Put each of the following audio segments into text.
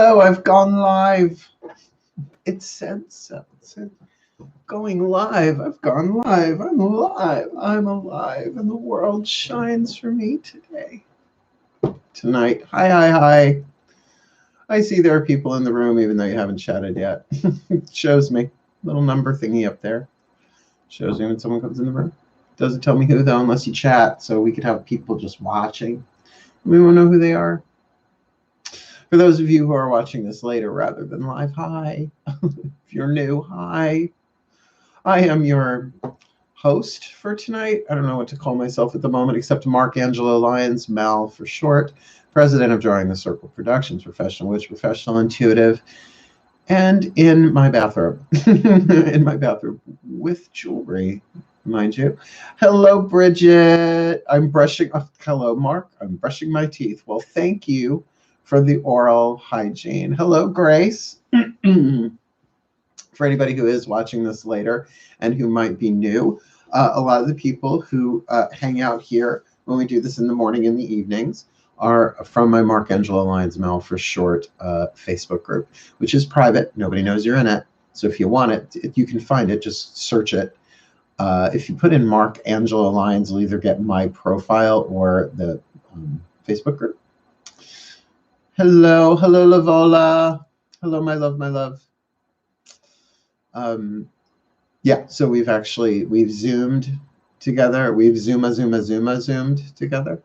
Hello, I've gone live. It said so. It said going live. I've gone live. I'm alive. I'm alive. And the world shines for me today. Tonight. Hi. I see there are people in the room, even though you haven't chatted yet. It shows me. Little number thingy up there. Shows me when someone comes in the room. Doesn't tell me who, though, unless you chat. So we could have people just watching. We won't know who they are. For those of you who are watching this later rather than live, hi. If you're new, hi. I am your host for tonight. I don't know what to call myself at the moment except Mark Angelo Lyons, Mal for short, president of Drawing the Circle Productions, professional witch, professional intuitive, and in my bathrobe. In my bathrobe with jewelry, mind you. Hello, Bridget. Hello, Mark. I'm brushing my teeth. Well, thank you for the oral hygiene. Hello, Grace. For anybody who is watching this later and who might be new, a lot of the people who hang out here when we do this in the morning and the evenings are from my Mark Angelo Lyons Mel for short Facebook group, which is private. Nobody knows you're in it. So if you want it, you can find it. Just search it. If you put in Mark Angelo Lyons, you'll either get my profile or the Facebook group. Hello, Lavola. Hello, my love. Yeah, so we've Zoomed together. We've Zoomed together.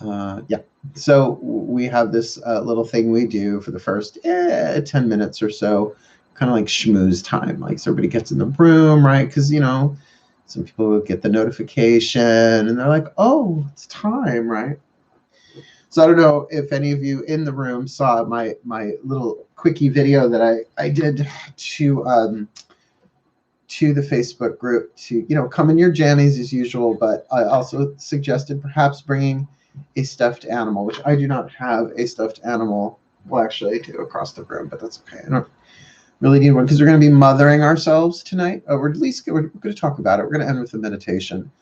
Yeah, so we have this little thing we do for the first 10 minutes or so, kind of like schmooze time. Like, so everybody gets in the room, right? Because, you know, some people get the notification and they're like, oh, it's time, right? So I don't know if any of you in the room saw my little quickie video that I did to the Facebook group to, you know, come in your jammies as usual, but I also suggested perhaps bringing a stuffed animal, which I do not have a stuffed animal. Well, actually I do across the room, but that's okay. I don't really need one because we're going to be mothering ourselves tonight. Or at least we're going to talk about it. We're going to end with a meditation.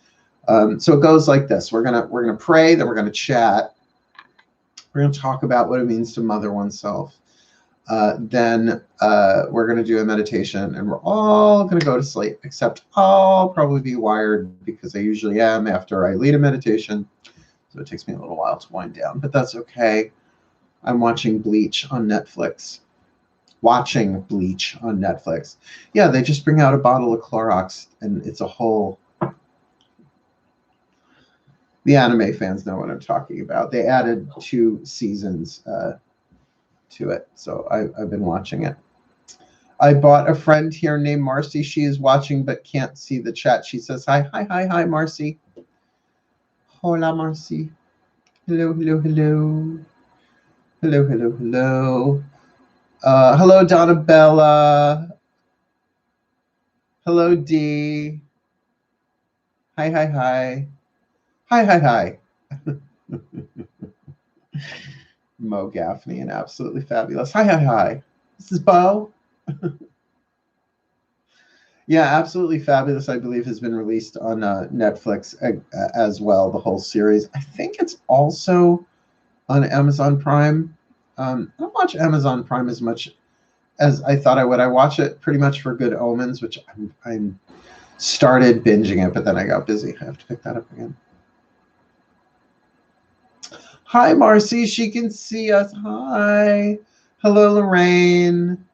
So it goes like this. We're gonna pray, then we're going to chat. We're going to talk about what it means to mother oneself. Then we're going to do a meditation, and we're all going to go to sleep, except I'll probably be wired because I usually am after I lead a meditation. So it takes me a little while to wind down, but that's okay. I'm watching Bleach on Netflix. Yeah, they just bring out a bottle of Clorox, and it's a whole... The anime fans know what I'm talking about. They added 2 seasons to it, so I've been watching it. I bought a friend here named Marcy. She is watching but can't see the chat. She says hi, Marcy. Hola, Marcy. Hello. Hello, Donabella. Hello, Dee. Hi. Hi. Mo Gaffney and absolutely fabulous. Hi. This is Bo. Yeah, absolutely fabulous. I believe has been released on Netflix as well. The whole series. I think it's also on Amazon Prime. I don't watch Amazon Prime as much as I thought I would. I watch it pretty much for Good Omens, which I'm started binging it, but then I got busy. I have to pick that up again. Hi, Marcy. She can see us. Hi. Hello, Lorraine.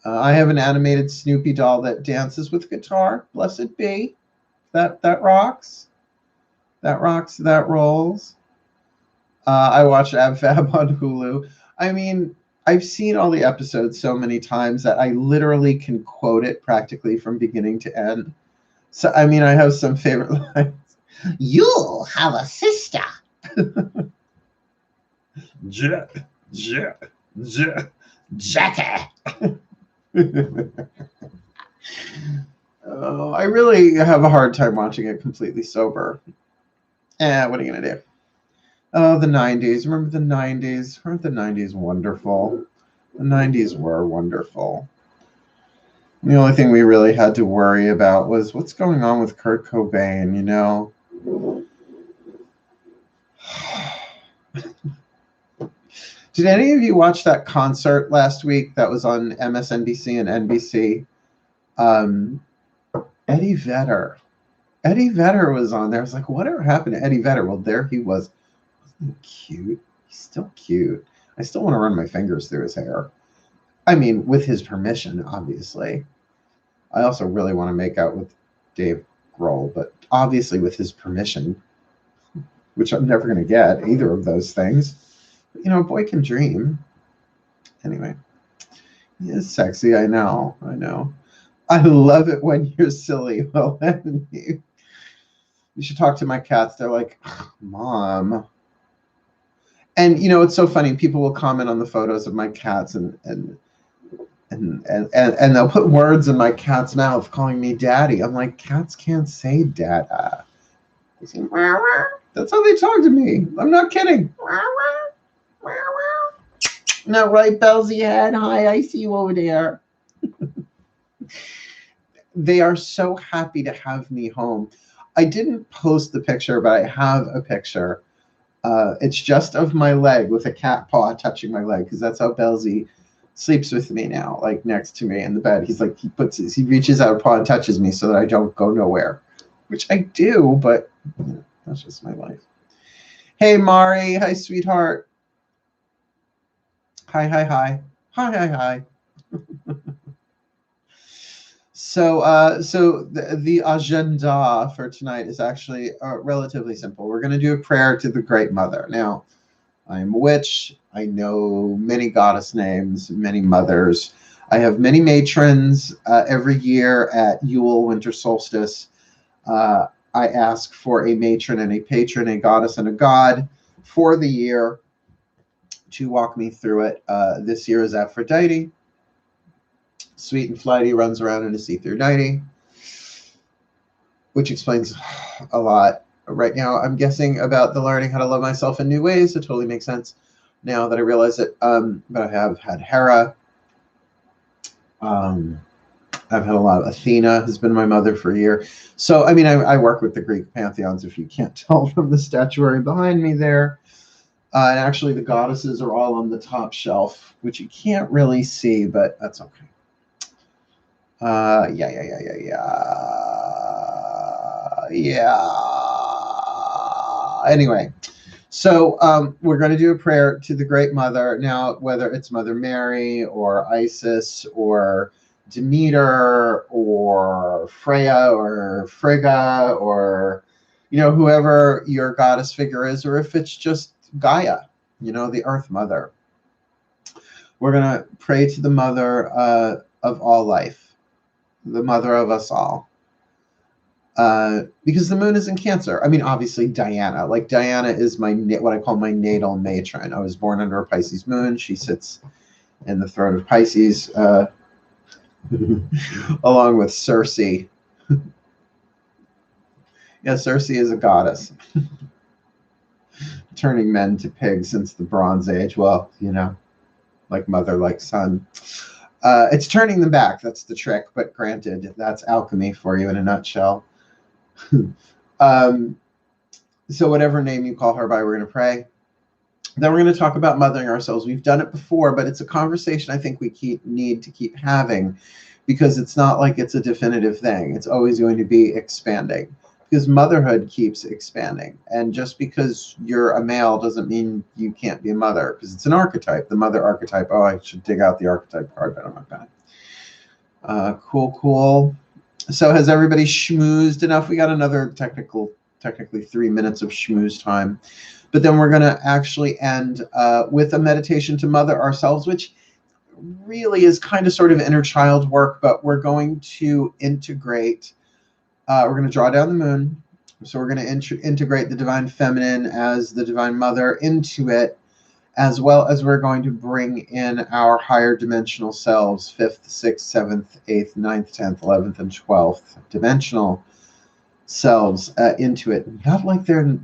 I have an animated Snoopy doll that dances with guitar. Blessed be. That rocks. That rocks. That rolls. I watch AbFab on Hulu. I mean, I've seen all the episodes so many times that I literally can quote it practically from beginning to end. So, I mean, I have some favorite lines. You'll have a sister. Jackie. Oh, I really have a hard time watching it completely sober. What are you going to do? Oh, the 90s. Remember the 90s? Weren't the 90s wonderful? The 90s were wonderful. The only thing we really had to worry about was what's going on with Kurt Cobain, you know? Did any of you watch that concert last week that was on MSNBC and NBC? Eddie Vedder. Eddie Vedder was on there. I was like, whatever happened to Eddie Vedder? Well, there he was. Wasn't he cute? He's still cute. I still want to run my fingers through his hair. I mean, with his permission, obviously. I also really want to make out with Dave Grohl, but obviously with his permission, which I'm never going to get, either of those things. But, a boy can dream. Anyway, he is sexy. I know. I love it when you're silly. Well, you should talk to my cats. They're like, Mom. And, it's so funny. People will comment on the photos of my cats and they'll put words in my cat's mouth calling me daddy. I'm like, cats can't say dada. They say, wah, wah. That's how they talk to me. I'm not kidding. Wah, wah, wah, wah. No, right, Belsy head. Hi, I see you over there. They are so happy to have me home. I didn't post the picture, but I have a picture. It's just of my leg with a cat paw touching my leg, because that's how Belsy sleeps with me now, like next to me in the bed. He's like, he reaches out a paw and touches me so that I don't go nowhere, which I do, but that's just my life. Hey, Mari. Hi, sweetheart. Hi. So the agenda for tonight is actually relatively simple. We're going to do a prayer to the Great Mother. Now, I'm a witch. I know many goddess names, many mothers. I have many matrons every year at Yule, winter solstice. I ask for a matron and a patron, a goddess and a god for the year to walk me through it. This year is Aphrodite. Sweet and flighty, runs around in a see-through nightie, which explains a lot. Right now, I'm guessing about the learning how to love myself in new ways. It totally makes sense now that I realize it. But I have had Hera. I've had a lot of Athena, has been my mother for a year. So, I mean, I work with the Greek pantheons, if you can't tell from the statuary behind me there. And actually, the goddesses are all on the top shelf, which you can't really see, but that's okay. Anyway, so we're going to do a prayer to the Great Mother. Now, whether it's Mother Mary or Isis or Demeter or Freya or Frigga or, whoever your goddess figure is, or if it's just Gaia, the Earth Mother. We're going to pray to the Mother of all life, the mother of us all. Because the moon is in Cancer. I mean, obviously Diana. Like, Diana is what I call my natal matron. I was born under a Pisces moon. She sits in the throne of Pisces, along with Circe. Yeah, Circe is a goddess. Turning men to pigs since the Bronze Age. Well, like mother, like son. It's turning them back. That's the trick. But granted, that's alchemy for you in a nutshell. So whatever name you call her by, we're going to pray. Then we're going to talk about mothering ourselves. We've done it before, but it's a conversation I think we need to keep having, because it's not like it's a definitive thing. It's always going to be expanding, because motherhood keeps expanding. And just because you're a male doesn't mean you can't be a mother, because it's an archetype, the mother archetype. Oh, I should dig out the archetype card, but I'm not going to. Cool. So has everybody schmoozed enough? We got another technically 3 minutes of schmooze time. But then we're going to actually end with a meditation to mother ourselves, which really is kind of sort of inner child work, but we're going to integrate. We're going to draw down the moon. So we're going to integrate the divine feminine as the divine mother into it, as well as we're going to bring in our higher dimensional selves, 5th, 6th, 7th, 8th, 9th, 10th, 11th, and 12th dimensional selves into it. Not like they're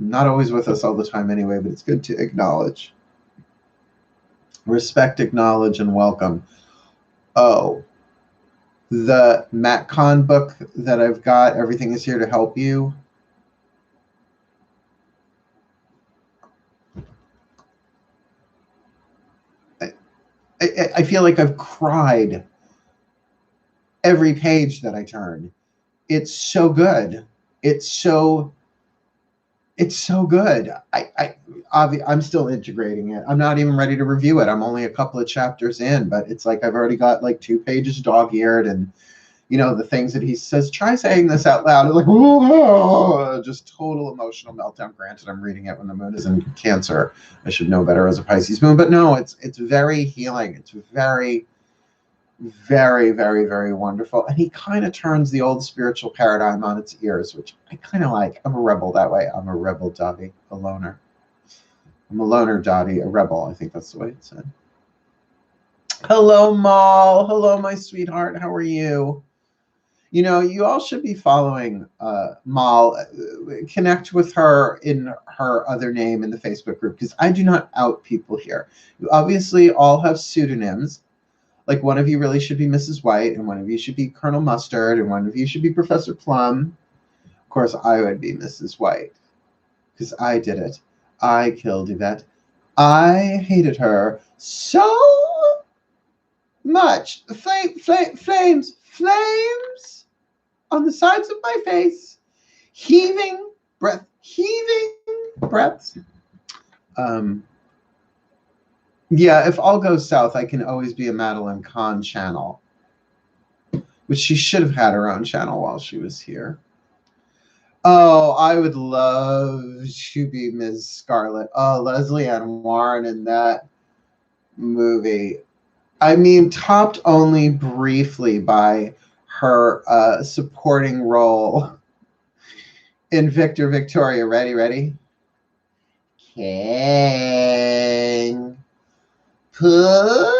not always with us all the time anyway, but it's good to acknowledge. Respect, acknowledge, and welcome. Oh, the Matt Kahn book that I've got, Everything is Here to Help You. I feel like I've cried every page that I turn. It's so good. It's so good. I'm still integrating it. I'm not even ready to review it. I'm only a couple of chapters in, but it's like I've already got like 2 pages dog-eared, and you know, the things that he says, try saying this out loud. It's like, oh, just total emotional meltdown. Granted, I'm reading it when the moon is in Cancer. I should know better as a Pisces moon, but no, it's very healing. It's very, very, very, very wonderful. And he kind of turns the old spiritual paradigm on its ears, which I kind of like. I'm a rebel that way. I'm a rebel, Dottie, a loner. I'm a loner, Dottie, a rebel. I think that's the way it's said. Hello, Mal. Hello, my sweetheart. How are you? You know, you all should be following Mal. Connect with her in her other name in the Facebook group, because I do not out people here. You obviously all have pseudonyms. Like, one of you really should be Mrs. White, and one of you should be Colonel Mustard, and one of you should be Professor Plum. Of course, I would be Mrs. White, because I did it. I killed Yvette. I hated her so much. Flames on the sides of my face, heaving breaths. Yeah, if all goes south, I can always be a Madeline Kahn channel, which she should have had her own channel while she was here. Oh, I would love to be Ms. Scarlet. Oh, Leslie Ann Warren in that movie. I mean, topped only briefly by her supporting role in Victor Victoria. Ready? King Pookie.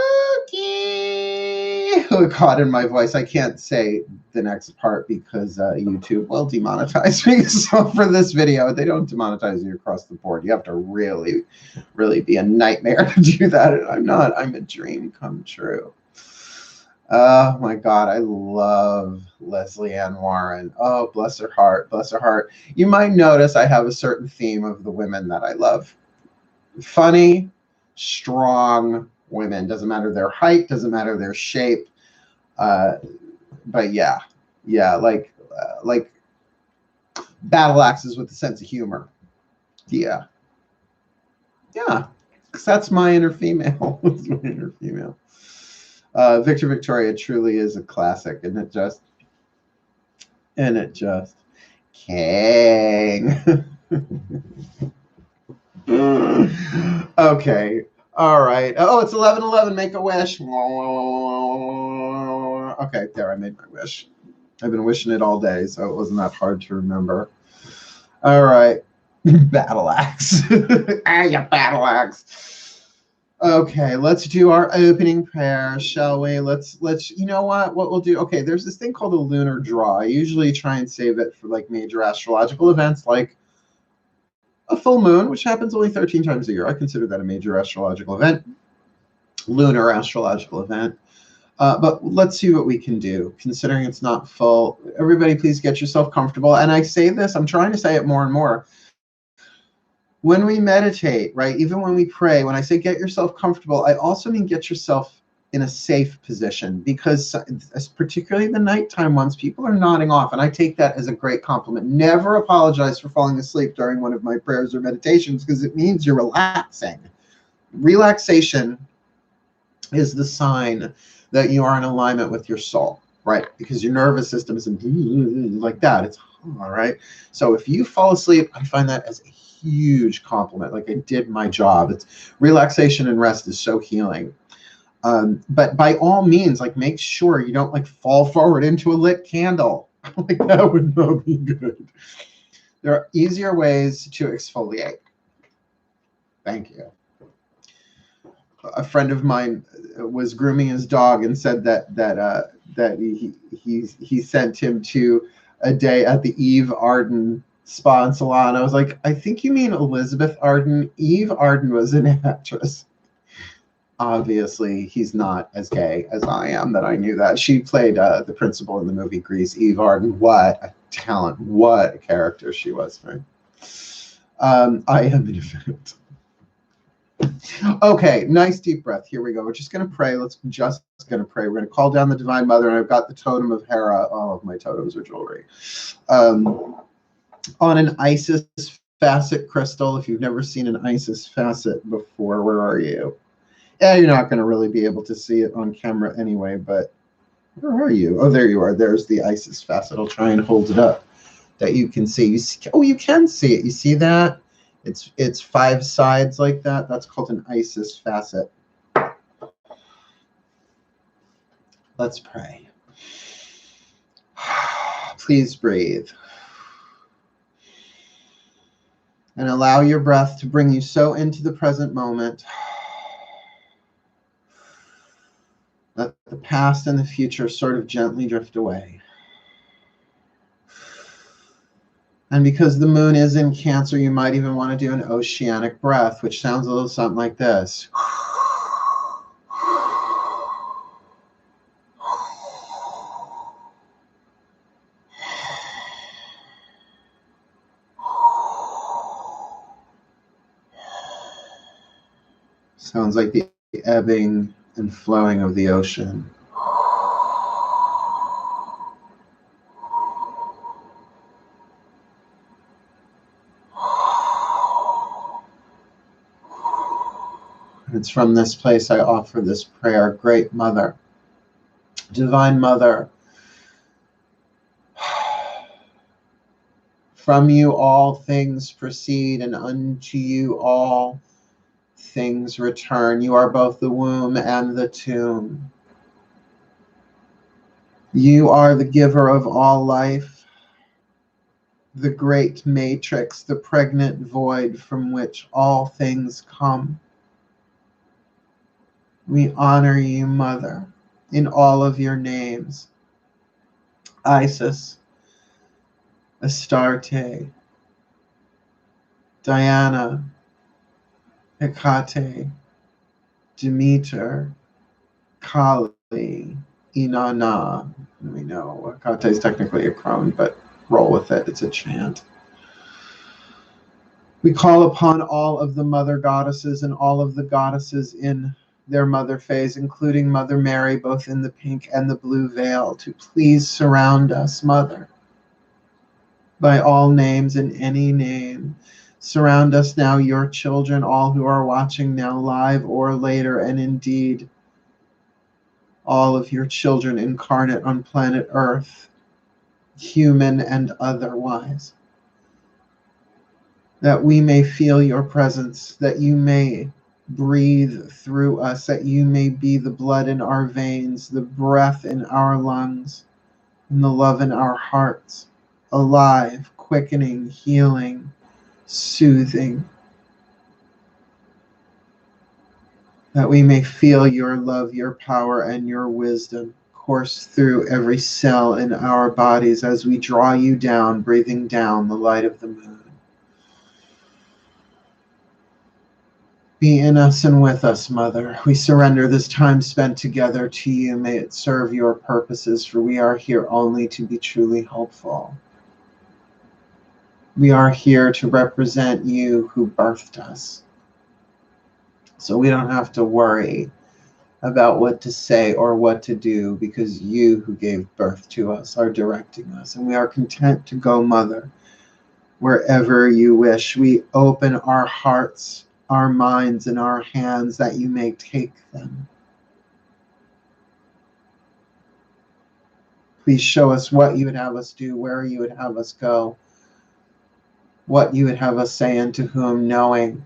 Oh, God, in my voice. I can't say the next part because YouTube will demonetize me. So for this video, they don't demonetize you across the board. You have to really, really be a nightmare to do that. And I'm not. I'm a dream come true. Oh my God, I love Leslie Ann Warren. Oh, bless her heart, bless her heart. You might notice I have a certain theme of the women that I love. Funny, strong women. Doesn't matter their height, doesn't matter their shape. But yeah, like battle axes with a sense of humor. Yeah, because that's my inner female. That's my inner female. Victor Victoria truly is a classic, and it just King. Okay, all right. Oh, it's 11:11. Make a wish. Okay, there, I made my wish. I've been wishing it all day, so it wasn't that hard to remember. All right, battle axe. Yeah, battle axe. Okay, let's do our opening prayer, shall we? Let's you know what we'll do. Okay, there's this thing called a lunar draw. I usually try and save it for like major astrological events like a full moon, which happens only 13 times a year. I consider that a major astrological event, lunar astrological event. But let's see what we can do, considering it's not full. Everybody, please get yourself comfortable. And I say this, I'm trying to say it more and more. When we meditate, right, even when we pray, when I say get yourself comfortable, I also mean get yourself in a safe position, because particularly the nighttime ones, people are nodding off, and I take that as a great compliment. Never apologize for falling asleep during one of my prayers or meditations, because it means you're relaxing. Relaxation is the sign that you are in alignment with your soul, right? Because your nervous system is like that. It's all right. So if you fall asleep, I find that as a huge compliment. Like, I did my job. It's relaxation and rest is so healing. But by all means, like, make sure you don't like fall forward into a lit candle. Like, that would not be good. There are easier ways to exfoliate. Thank you. A friend of mine was grooming his dog and said that he sent him to a day at the Eve Arden spa and salon. I was like, I think you mean Elizabeth Arden. Eve Arden was an actress. Obviously, he's not as gay as I am. That I knew that. She played the principal in the movie Grease. Eve Arden, what a talent! What a character she was. Right? I am an event. Okay, nice deep breath. Here we go. We're just going to pray. Let's just going to pray. We're going to call down the Divine Mother, and I've got the totem of Hera. All of my totems are jewelry. On an Isis facet crystal. If you've never seen an Isis facet before, where are you? Yeah, you're not going to really be able to see it on camera anyway, but where are you? Oh, there you are. There's the Isis facet. I'll try and hold it up that you can see. Oh, you can see it. You see that? It's 5 sides like that. That's called an Isis facet. Let's pray. Please breathe. And allow your breath to bring you so into the present moment. Let the past and the future sort of gently drift away. And because the moon is in Cancer, you might even want to do an oceanic breath, which sounds a little something like this. Sounds like the ebbing and flowing of the ocean. It's from this place I offer this prayer. Great Mother, Divine Mother, from you all things proceed, and unto you all things return. You are both the womb and the tomb. You are the giver of all life, the great matrix, the pregnant void from which all things come. We honor you, Mother, in all of your names. Isis, Astarte, Diana, Hecate, Demeter, Kali, Inanna. We know Hecate is technically a crone, but roll with it. It's a chant. We call upon all of the mother goddesses and all of the goddesses in their mother phase, including Mother Mary, both in the pink and the blue veil, to please surround us, Mother, by all names and any name. Surround us now, your children, all who are watching now live or later, and indeed all of your children incarnate on planet Earth, human and otherwise, that we may feel your presence, that you may breathe through us, that you may be the blood in our veins, the breath in our lungs, and the love in our hearts, alive, quickening, healing, soothing, that we may feel your love, your power, and your wisdom course through every cell in our bodies as we draw you down, breathing down the light of the moon. Be in us and with us, Mother. We surrender this time spent together to you. May it serve your purposes, for we are here only to be truly helpful. We are here to represent you who birthed us. So we don't have to worry about what to say or what to do, because you who gave birth to us are directing us. And we are content to go, Mother, wherever you wish. We open our hearts, our minds, and our hands that you may take them. Please show us what you would have us do, where you would have us go, what you would have us say, and to whom, knowing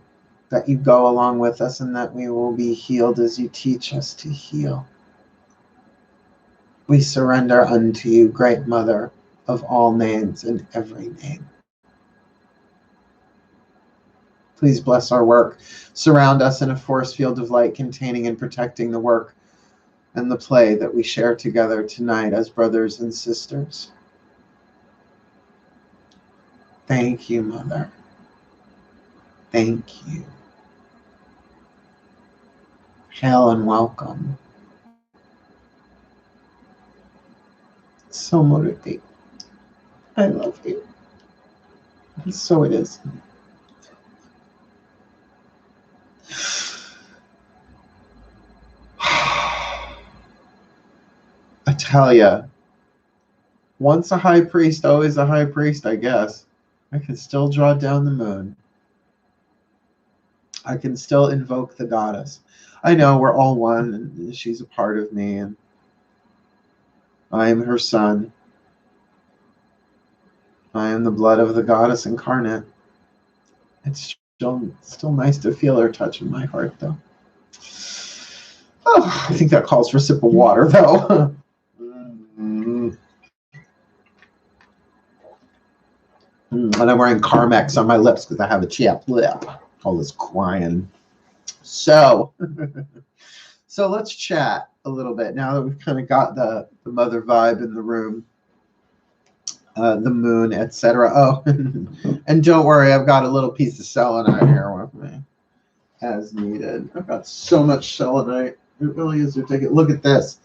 that you go along with us and that we will be healed as you teach us to heal. We surrender unto you, great Mother of all names and every name. Please bless our work. Surround us in a force field of light, containing and protecting the work and the play that we share together tonight as brothers and sisters. Thank you, Mother. Thank you. Hail and welcome. So motivate. I love you. And so it is. Hell yeah. Once a high priest, always a high priest, I guess. I can still draw down the moon. I can still invoke the goddess. I know we're all one, and she's a part of me, and I am her son. I am the blood of the goddess incarnate. It's still nice to feel her touch in my heart, though. Oh, I think that calls for a sip of water, though. And I'm wearing Carmex on my lips because I have a chapped lip. All this crying. So, so let's chat a little bit now that we've kind of got the mother vibe in the room, the moon, etc. Oh, and don't worry, I've got a little piece of selenite here with me as needed. I've got so much selenite. It really is ridiculous. Look at this.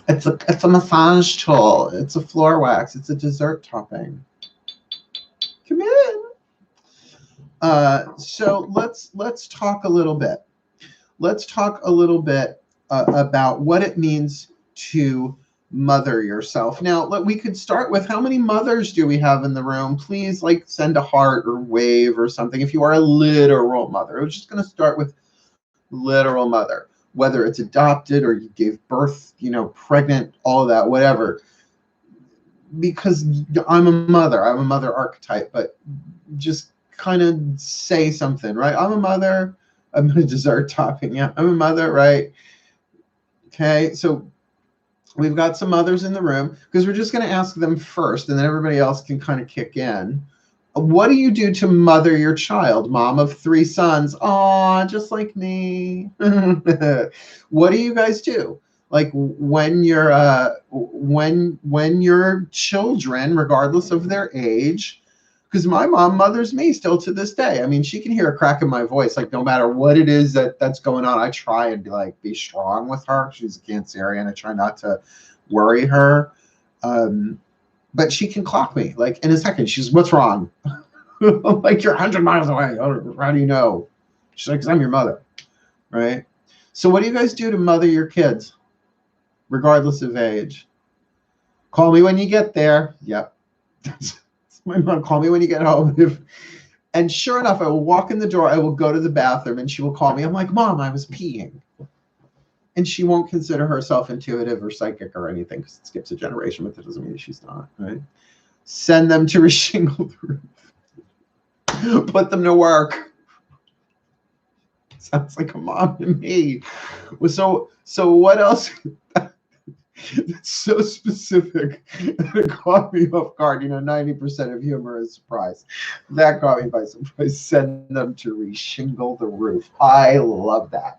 It's a massage tool. It's a floor wax. It's a dessert topping. Come in. So let's talk a little bit. Let's talk a little bit about what it means to mother yourself. Now, we could start with how many mothers do we have in the room? Please, like, send a heart or wave or something if you are a literal mother. I was just going to start with literal mother, whether it's adopted or you gave birth, pregnant, all of that, whatever. Because I'm a mother archetype, but just kind of say something, right? I'm a mother. I'm a dessert topping. Yeah, I'm a mother, right? Okay, so we've got some mothers in the room because we're just going to ask them first, and then everybody else can kind of kick in. What do you do to mother your child? Mom of 3 sons. Aw, just like me. What do you guys do? Like when you're when your children, regardless of their age, because my mom mothers me still to this day. I mean, she can hear a crack in my voice. Like, no matter what it is that's going on, I try and be strong with her. She's a Cancerian. I try not to worry her. But she can clock me like in a second. She's, what's wrong? I'm like, you're 100 miles away. How do you know? She's like, because I'm your mother, right? So what do you guys do to mother your kids, regardless of age? Call me when you get there. Yep. My mom, call me when you get home. And sure enough, I will walk in the door. I will go to the bathroom, and she will call me. I'm like, Mom, I was peeing. And she won't consider herself intuitive or psychic or anything because it skips a generation, but that doesn't mean she's not, right? Send them to reshingle the roof. Put them to work. Sounds like a mom to me. So what else? That's so specific. It caught me off guard. 90% of humor is surprise. That caught me by surprise. Send them to reshingle the roof. I love that.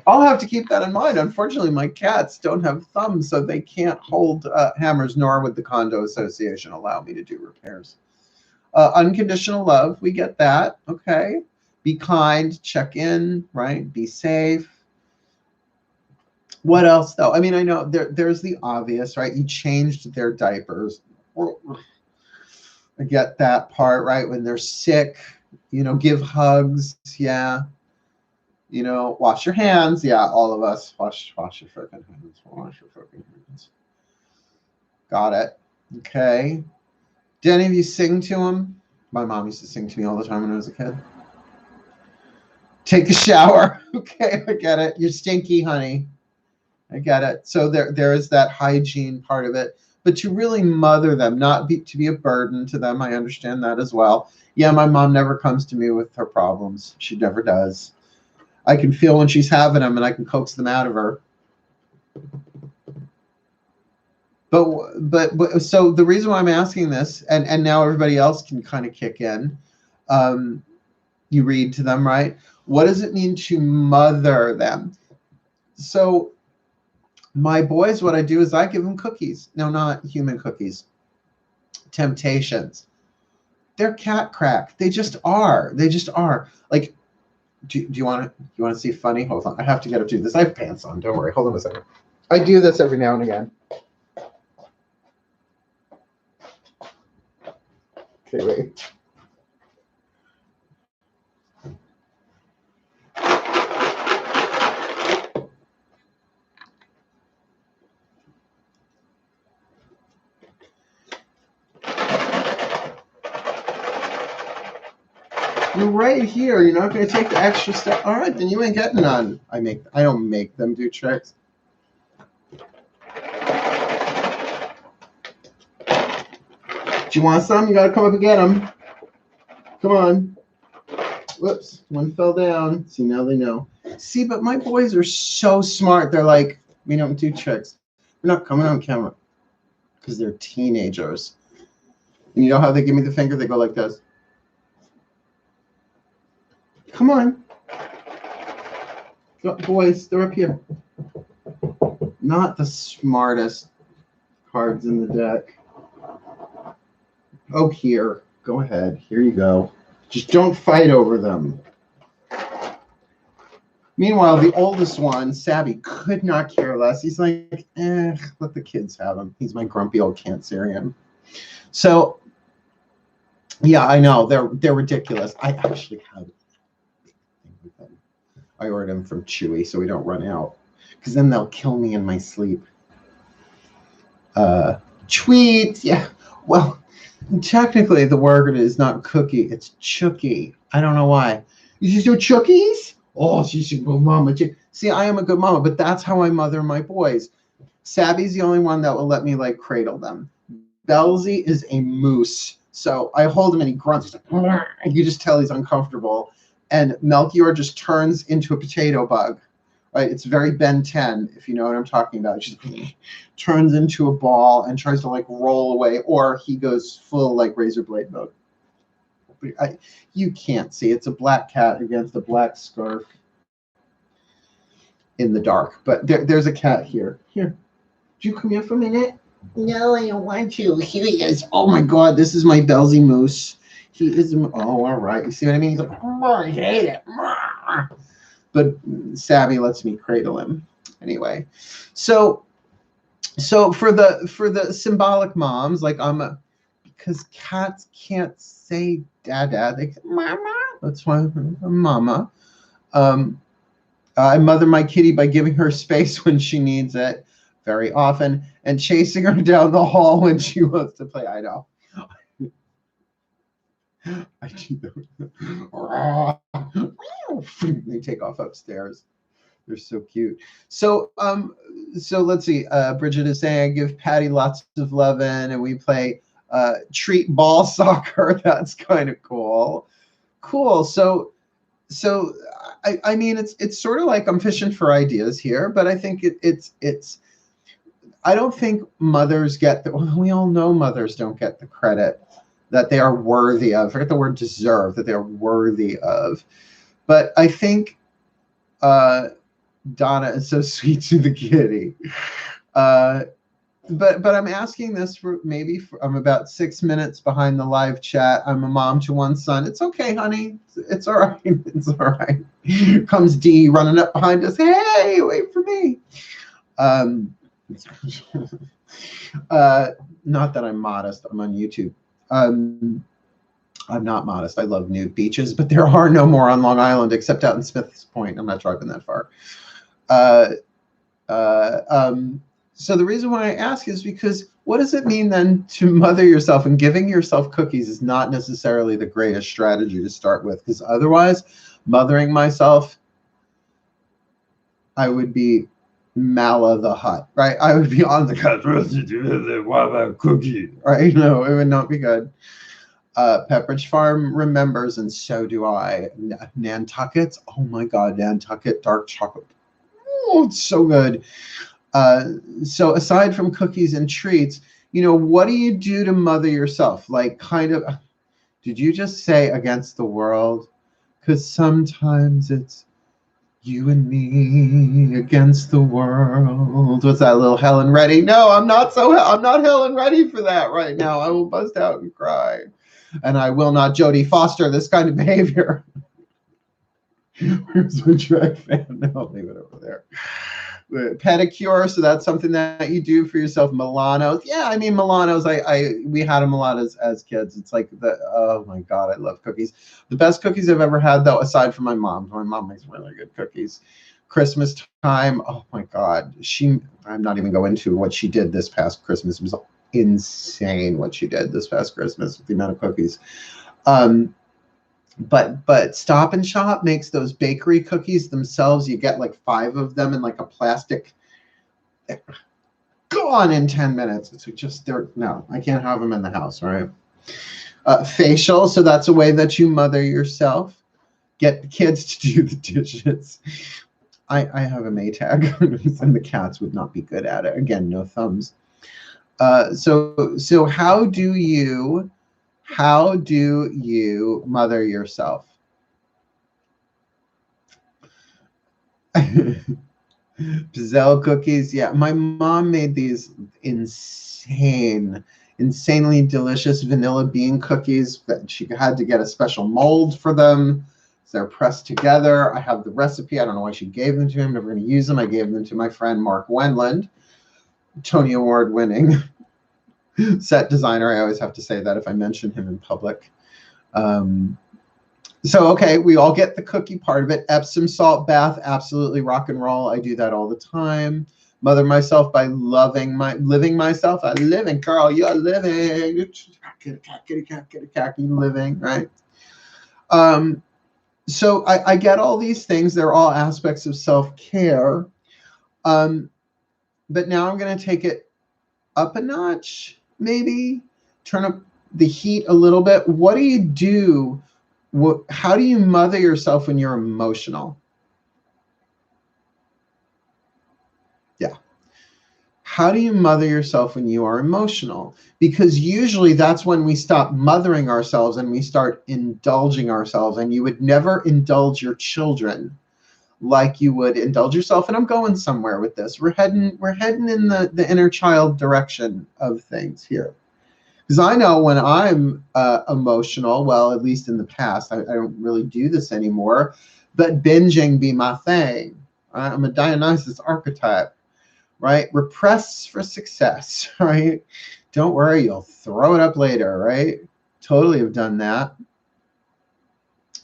I'll have to keep that in mind. Unfortunately, my cats don't have thumbs, so they can't hold hammers, nor would the condo association allow me to do repairs. Unconditional love, we get that. Okay. Be kind, check in, right? Be safe. What else, though? I mean, I know there's the obvious, right? You changed their diapers. I get that part, right? When they're sick, give hugs. Yeah. Wash your hands. Yeah, all of us. Wash your freaking hands. Wash your freaking hands. Got it. Okay. Did any of you sing to them? My mom used to sing to me all the time when I was a kid. Take a shower. Okay, I get it. You're stinky, honey. I get it. So there is that hygiene part of it. But to really mother them, to be a burden to them, I understand that as well. Yeah, my mom never comes to me with her problems. She never does. I can feel when she's having them, and I can coax them out of her. But so the reason why I'm asking this, and now everybody else can kind of kick in. You read to them, right? What does it mean to mother them? So my boys, what I do is I give them cookies. No, not human cookies. Temptations. They're cat crack. They just are. They just are. Like, do you want to see funny? Hold on. I have to get up to this. I have pants on. Don't worry. Hold on a second. I do this every now and again. Okay, wait. You're right here. You're not going to take the extra step. All right, then you ain't getting none. I don't make them do tricks. Do you want some? You got to come up and get them. Come on. Whoops, one fell down. See, now they know. See, but my boys are so smart. They're like, we don't do tricks. We're not coming on camera because they're teenagers. And you know how they give me the finger? They go like this. Come on. Go, boys, they're up here. Not the smartest cards in the deck. Oh, here. Go ahead. Here you go. Just don't fight over them. Meanwhile, the oldest one, Sabby, could not care less. He's like, let the kids have him. He's my grumpy old Cancerian. So, yeah, I know. They're ridiculous. I actually have them. I ordered them from Chewy so we don't run out. Because then they'll kill me in my sleep. Tweet. Yeah. Well, technically the word is not cookie. It's chookie. I don't know why. You just do chookies? Oh, she's a good mama. See, I am a good mama, but that's how I mother my boys. Sabby's the only one that will let me like cradle them. Belzy is a moose. So I hold him and he grunts. He's like, you just tell he's uncomfortable. And Melchior just turns into a potato bug. Right? It's very Ben 10, if you know what I'm talking about. It just turns into a ball and tries to like roll away, or he goes full like razor blade mode. You can't see. It's a black cat against a black scarf in the dark. But there's a cat here. Here. Do you come here for a minute? No, I don't want to. Here he is. Oh my God, this is my Belzy Moose. He is. Oh, all right. You see what I mean? He's like, I hate it. But Sabby lets me cradle him anyway. So for the symbolic moms, like because cats can't say dada, they say mama. That's why I'm mama. I mother my kitty by giving her space when she needs it very often and chasing her down the hall when she wants to play. I know. I do they take off upstairs. They're so cute. So let's see. Bridget is saying I give Patty lots of lovin', and we play treat ball soccer. That's kind of cool. Cool. So I mean it's sort of like I'm fishing for ideas here, but I think it's I don't think mothers get the, well, we all know mothers don't get the credit that they are worthy of. Forget the word deserve, that they're worthy of. But I think Donna is so sweet to the kitty. But I'm asking this for I'm about 6 minutes behind the live chat. I'm a mom to one son. It's okay, honey. It's all right. It's all right. Here comes Dee running up behind us. Hey, wait for me. Not that I'm modest. I'm on YouTube. I'm not modest. I love nude beaches, but there are no more on Long Island except out in Smith's Point. I'm not driving that far. So the reason why I ask is because what does it mean then to mother yourself? And giving yourself cookies is not necessarily the greatest strategy to start with, because otherwise, mothering myself, I would be Mala the Hut, right? I would be on the couch. What about cookie? Right? No, it would not be good. Pepperidge Farm remembers, and so do I. Nantucket's, oh my God, Nantucket dark chocolate. Oh, it's so good. So aside from cookies and treats, what do you do to mother yourself? Like, kind of, did you just say against the world? Because sometimes it's you and me against the world. What's that, little Helen Reddy? No, I'm not Helen Reddy for that right now. I will bust out and cry. And I will not Jodie Foster this kind of behavior. Where's my drag fan? No, I'll leave it over there. Pedicure, so that's something that you do for yourself. Milanos, yeah, I mean Milanos. We had them a lot as kids. It's like oh my God, I love cookies. The best cookies I've ever had, though, aside from my mom. My mom makes really good cookies. Christmas time, oh my God, I'm not even going into what she did this past Christmas. It was insane what she did this past Christmas with the amount of cookies. But Stop and Shop makes those bakery cookies themselves. You get like 5 of them in like a plastic, gone in 10 minutes. It's just, they're, no, I can't have them in the house, right? Facial, so that's a way that you mother yourself. Get the kids to do the dishes. I have a Maytag, and the cats would not be good at it. Again, no thumbs. So how do you mother yourself? Pizzelle cookies. Yeah, my mom made these insanely delicious vanilla bean cookies that she had to get a special mold for them. So they're pressed together. I have the recipe. I don't know why she gave them to him. Never going to use them. I gave them to my friend Mark Wendland, Tony Award winning set designer. I always have to say that if I mention him in public. So, okay, we all get the cookie part of it. Epsom salt bath, absolutely rock and roll. I do that all the time. Mother myself by living myself. I living, Carl, you're living. Kitty cat, you living, right? So I get all these things. They're all aspects of self-care. But now I'm going to take it up a notch, maybe. Turn up the heat a little bit. What do you do? How do you mother yourself when you're emotional? Yeah. How do you mother yourself when you are emotional? Because usually that's when we stop mothering ourselves and we start indulging ourselves. And you would never indulge your children like you would indulge yourself. And I'm going somewhere with this. We're heading in the inner child direction of things here. Because I know when I'm emotional, well, at least in the past, I don't really do this anymore, but binging be my thing. I'm a Dionysus archetype, right? Repress for success, right? Don't worry, you'll throw it up later, right? Totally have done that,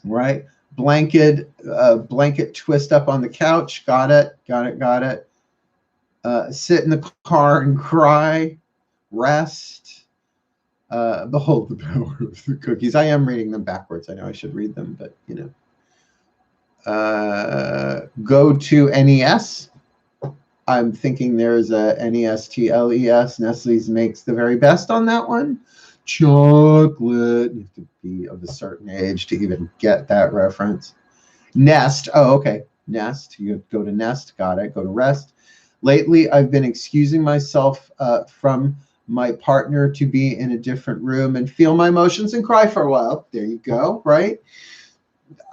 right? Blanket twist up on the couch. Got it. Sit in the car and cry. Rest. Behold the power of the cookies. I am reading them backwards. I know I should read them, but you know. Go to NES. I'm thinking there's a NESTLES. Nestle's makes the very best on that one. Chocolate. You have to be of a certain age to even get that reference. Nest. Oh, okay. Nest. You go to Nest. Got it. Go to rest. Lately, I've been excusing myself from my partner to be in a different room and feel my emotions and cry for a while. There you go, right?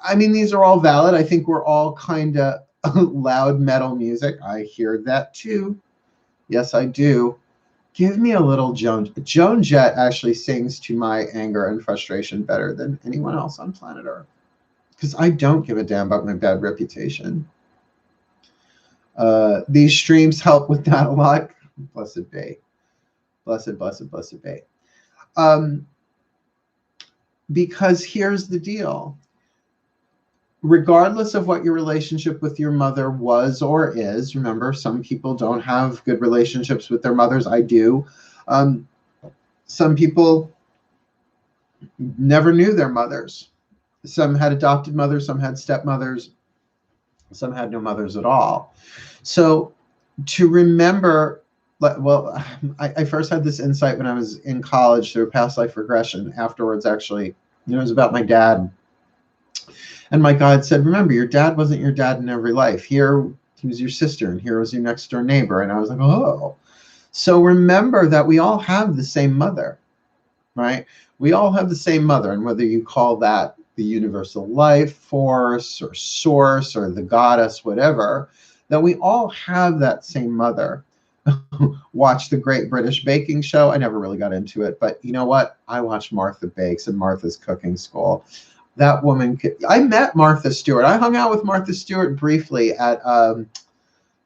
I mean, these are all valid. I think we're all kind of loud metal music. I hear that too. Yes, I do. Give me a little Joan. Joan Jett actually sings to my anger and frustration better than anyone else on planet Earth. Because I don't give a damn about my bad reputation. These streams help with that a lot. Blessed be. Blessed be. Because here's the deal. Regardless of what your relationship with your mother was or is, remember, some people don't have good relationships with their mothers. I do. Some people never knew their mothers. Some had adopted mothers, some had stepmothers, some had no mothers at all. So to remember, well, I first had this insight when I was in college through past life regression. Afterwards, actually, it was about my dad. And my God said, remember, your dad wasn't your dad in every life. Here, he was your sister, and here was your next door neighbor. And I was like, oh. So remember that we all have the same mother, right? We all have the same mother. And whether you call that the universal life force or source or the goddess, whatever, that we all have that same mother. Watch the Great British Baking Show. I never really got into it, but you know what? I watched Martha Bakes and Martha's Cooking School. That woman, I met Martha Stewart. I hung out with Martha Stewart briefly at, at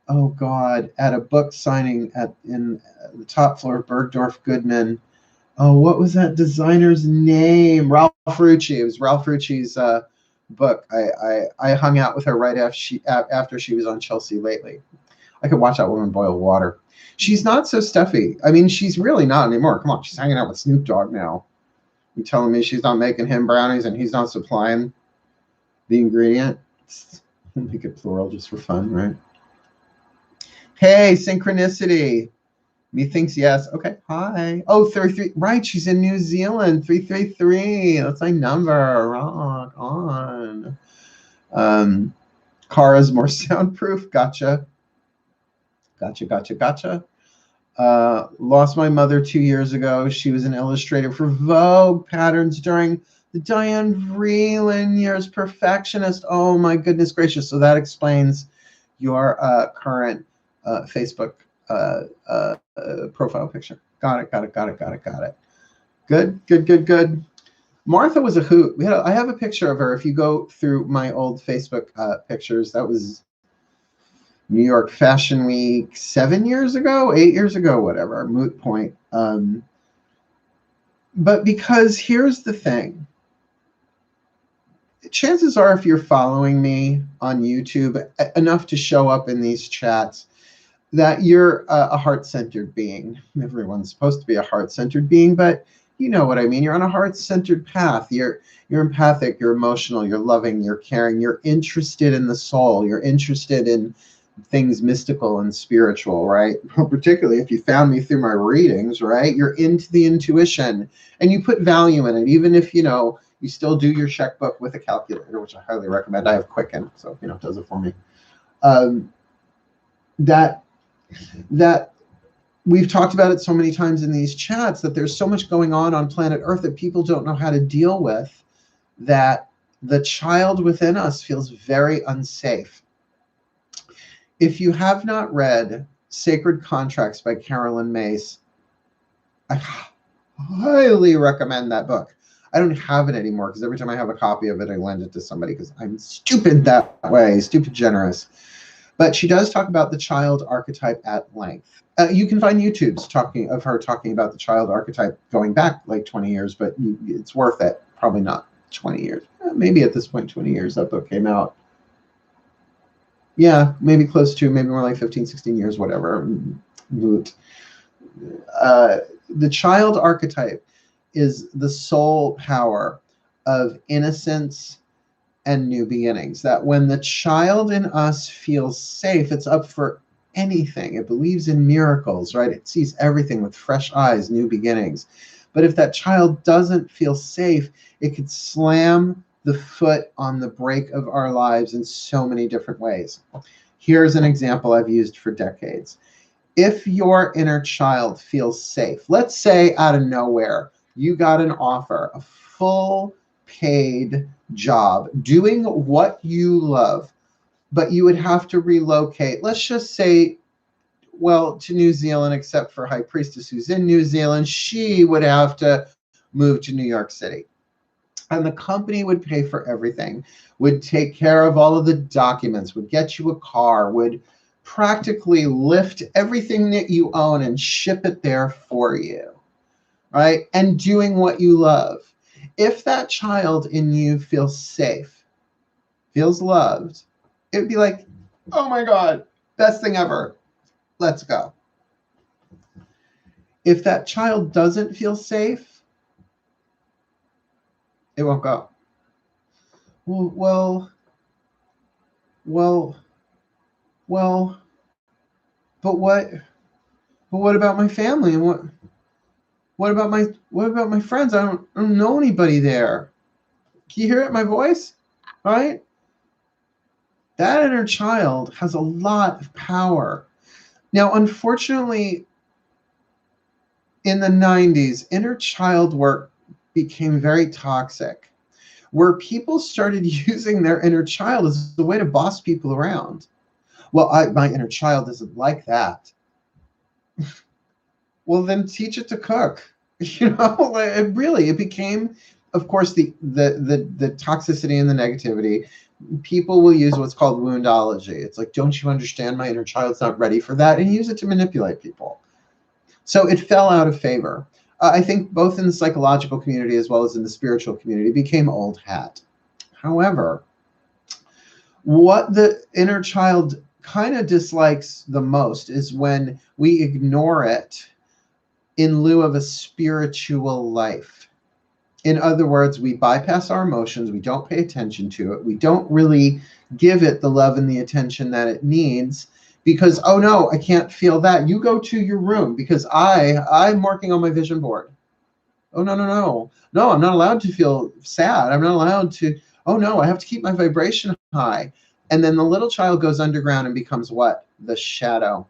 a book signing in the top floor of Bergdorf Goodman. Oh, what was that designer's name? Ralph Rucci. It was Ralph Rucci's book. I hung out with her right after she was on Chelsea Lately. I could watch that woman boil water. She's not so stuffy. I mean, she's really not anymore. Come on, she's hanging out with Snoop Dogg now. You telling me she's not making him brownies and he's not supplying the ingredient? Make it plural just for fun, right? Hey, synchronicity. Methinks yes. Okay. Hi. Oh, 33. Right. She's in New Zealand. 333. That's my number. Rock on. Cara's more soundproof. Gotcha. Gotcha. Lost my mother 2 years ago. She was an illustrator for Vogue patterns during the Diane Vreeland years. Perfectionist. Oh my goodness gracious. So that explains your current Facebook profile picture. Got it. Good. Martha was a hoot. I have a picture of her. If you go through my old Facebook pictures, that was New York Fashion Week 7 years ago, 8 years ago, whatever, moot point. But because here's the thing. Chances are if you're following me on YouTube enough to show up in these chats, that you're a heart-centered being. Everyone's supposed to be a heart-centered being, but you know what I mean. You're on a heart-centered path. You're empathic, you're emotional, you're loving, you're caring, you're interested in the soul, you're interested in things mystical and spiritual, right? Particularly if you found me through my readings, right? You're into the intuition and you put value in it, even if, you know, you still do your checkbook with a calculator, which I highly recommend. I have Quicken, so, you know, it does it for me. That we've talked about it so many times in these chats, that there's so much going on planet Earth that people don't know how to deal with, that the child within us feels very unsafe. If you have not read Sacred Contracts by Carolyn Mace, I highly recommend that book. I don't have it anymore because every time I have a copy of it, I lend it to somebody because I'm stupid that way, stupid generous. But she does talk about the child archetype at length. You can find YouTube's of her talking about the child archetype going back like 20 years, but it's worth it. Probably not 20 years. Maybe at this point, 20 years that book came out. Yeah, maybe close to, maybe more like 15, 16 years, whatever. The child archetype is the soul power of innocence and new beginnings. That when the child in us feels safe, it's up for anything. It believes in miracles, right? It sees everything with fresh eyes, new beginnings. But if that child doesn't feel safe, it could slam the foot on the brake of our lives in so many different ways. Here's an example I've used for decades. If your inner child feels safe, let's say out of nowhere, you got an offer, a full paid job, doing what you love, but you would have to relocate, let's just say, well, to New Zealand, except for High Priestess who's in New Zealand, she would have to move to New York City. And the company would pay for everything, would take care of all of the documents, would get you a car, would practically lift everything that you own and ship it there for you, right? And doing what you love. If that child in you feels safe, feels loved, it would be like, oh my God, best thing ever. Let's go. If that child doesn't feel safe, it won't go. Well, but what about my family, and what about my friends? I don't know anybody there. Can you hear it, my voice? Right? That inner child has a lot of power. Now, unfortunately, in the 90s, inner child work became very toxic, where people started using their inner child as a way to boss people around. Well, my inner child isn't like that. Well, then teach it to cook. You know, it became, of course, the toxicity and the negativity. People will use what's called woundology. It's like, don't you understand? My inner child's not ready for that, and use it to manipulate people. So it fell out of favor. I think both in the psychological community as well as in the spiritual community, it became old hat. However, what the inner child kind of dislikes the most is when we ignore it in lieu of a spiritual life. In other words, we bypass our emotions. We don't pay attention to it. We don't really give it the love and the attention that it needs because, oh no, I can't feel that. You go to your room because I'm working on my vision board. Oh, no, no, no. No, I'm not allowed to feel sad. I'm not allowed to, oh no, I have to keep my vibration high. And then the little child goes underground and becomes what? The shadow.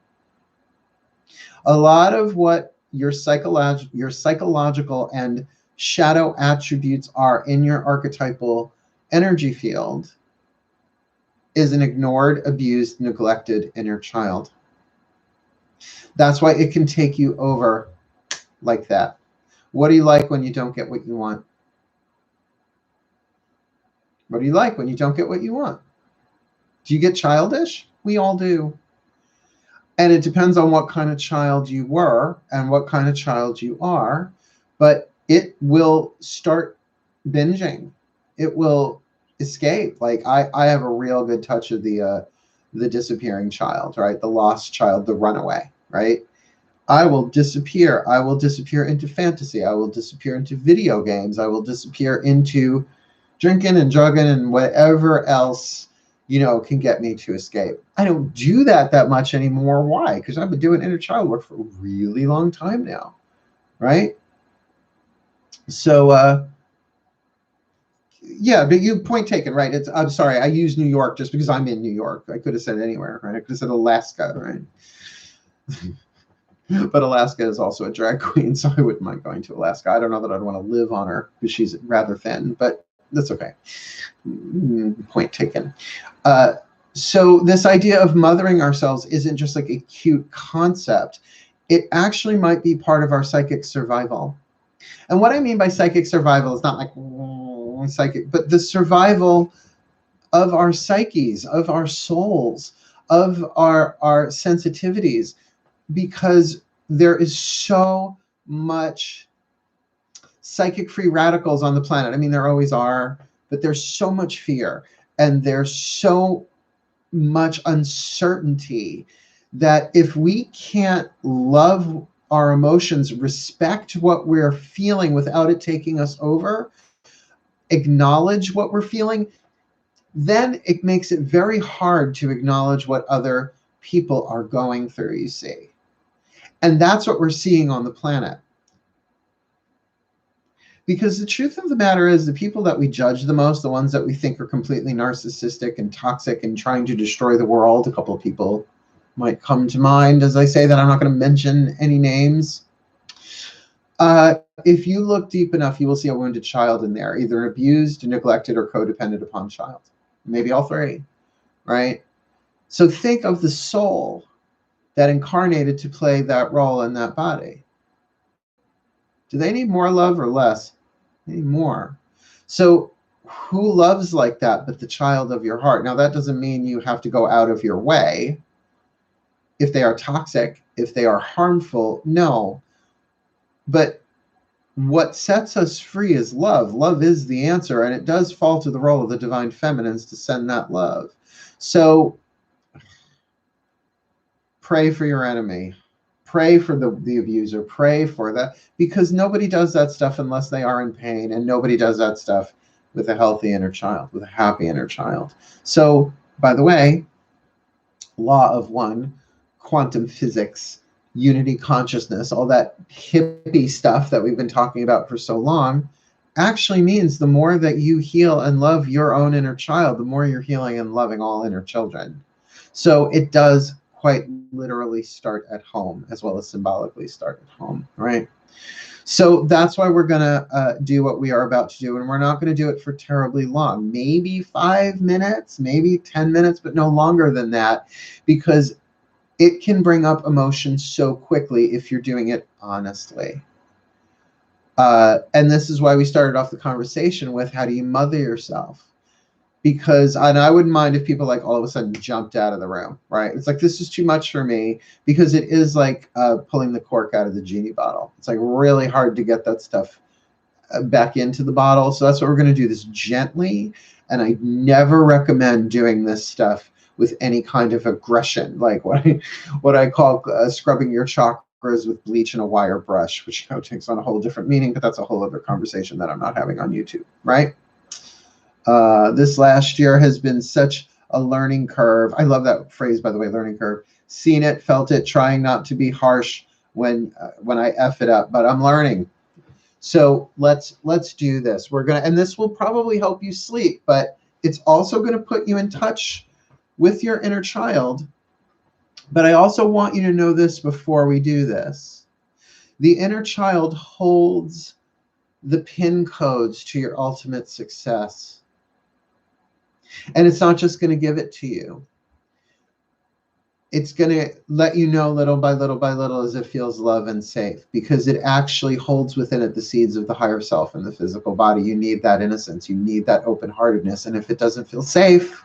A lot of what your psychological and shadow attributes are in your archetypal energy field is an ignored, abused, neglected inner child. That's why it can take you over like that. What do you like when you don't get what you want? What do you like when you don't get what you want? Do you get childish? We all do. And it depends on what kind of child you were and what kind of child you are, but it will start binging. It will escape. Like I have a real good touch of the disappearing child, right? The lost child, the runaway, right? I will disappear. I will disappear into fantasy. I will disappear into video games. I will disappear into drinking and drugging and whatever else, can get me to escape. I don't do that much anymore. Why? Because I've been doing inner child work for a really long time now, right? So, yeah, but point taken, right? I'm sorry, I use New York just because I'm in New York. I could have said anywhere, right? I could have said Alaska, right? But Alaska is also a drag queen, so I wouldn't mind going to Alaska. I don't know that I'd want to live on her because she's rather thin, but that's okay. Point taken. So this idea of mothering ourselves isn't just like a cute concept. It actually might be part of our psychic survival. And what I mean by psychic survival is not like psychic, but the survival of our psyches, of our souls, of our sensitivities, because there is so much psychic free radicals on the planet. I mean, there always are, but there's so much fear and there's so much uncertainty that if we can't love our emotions, respect what we're feeling without it taking us over, acknowledge what we're feeling, then it makes it very hard to acknowledge what other people are going through, you see. And that's what we're seeing on the planet. Because the truth of the matter is the people that we judge the most, the ones that we think are completely narcissistic and toxic and trying to destroy the world, a couple of people might come to mind as I say that. I'm not going to mention any names. If you look deep enough, you will see a wounded child in there, either an abused, neglected, or codependent upon child. Maybe all three, right? So think of the soul that incarnated to play that role in that body. Do they need more love or less? They need more. So who loves like that but the child of your heart? Now, that doesn't mean you have to go out of your way. If they are toxic, if they are harmful, no. But what sets us free is love. Love is the answer, and it does fall to the role of the divine feminines to send that love. So pray for your enemy. Pray for the abuser. Pray for that, because nobody does that stuff unless they are in pain, and nobody does that stuff with a healthy inner child, with a happy inner child. So, by the way, law of one, quantum physics, unity consciousness, all that hippie stuff that we've been talking about for so long, actually means the more that you heal and love your own inner child, the more you're healing and loving all inner children. So it does quite literally start at home, as well as symbolically start at home, right? So that's why we're going to do what we are about to do, and we're not going to do it for terribly long, maybe 5 minutes, maybe 10 minutes, but no longer than that, because it can bring up emotions so quickly if you're doing it honestly. And this is why we started off the conversation with, how do you mother yourself? Because, and I wouldn't mind if people like all of a sudden jumped out of the room, right? It's like, this is too much for me, because it is like pulling the cork out of the genie bottle. It's like really hard to get that stuff back into the bottle. So that's what we're going to do, this gently. And I never recommend doing this stuff with any kind of aggression, like what I call scrubbing your chakras grows with bleach and a wire brush, which takes on a whole different meaning, but that's a whole other conversation that I'm not having on YouTube, right? This last year has been such a learning curve. I love that phrase, by the way, learning curve. Seen it, felt it, trying not to be harsh when I F it up, but I'm learning. So let's do this. We're gonna, and this will probably help you sleep, but it's also gonna put you in touch with your inner child. But I also want you to know this before we do this. The inner child holds the pin codes to your ultimate success. And it's not just going to give it to you. It's going to let you know little by little by little as it feels love and safe, because it actually holds within it the seeds of the higher self in the physical body. You need that innocence. You need that open-heartedness. And if it doesn't feel safe,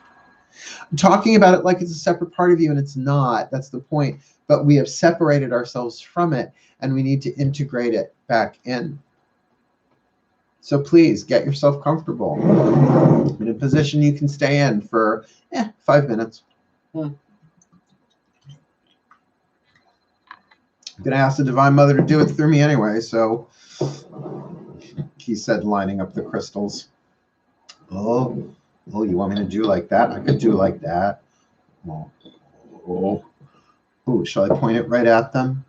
I'm talking about it like it's a separate part of you, and it's not. That's the point. But we have separated ourselves from it, and we need to integrate it back in. So please get yourself comfortable in a position you can stay in for 5 minutes. I'm going to ask the Divine Mother to do it through me anyway. So he said, lining up the crystals. Oh, you want me to do like that? I could do like that. Oh, shall I point it right at them?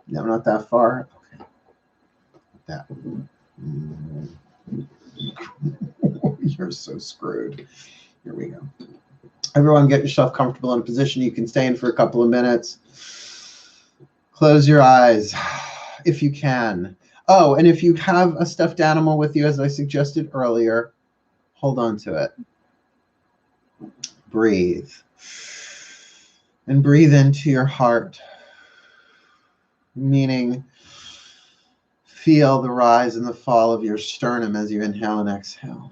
No, not that far. Okay. That. You're so screwed. Here we go. Everyone, get yourself comfortable in a position you can stay in for a couple of minutes. Close your eyes if you can. Oh, and if you have a stuffed animal with you, as I suggested earlier, hold on to it. Breathe. And breathe into your heart, meaning feel the rise and the fall of your sternum as you inhale and exhale.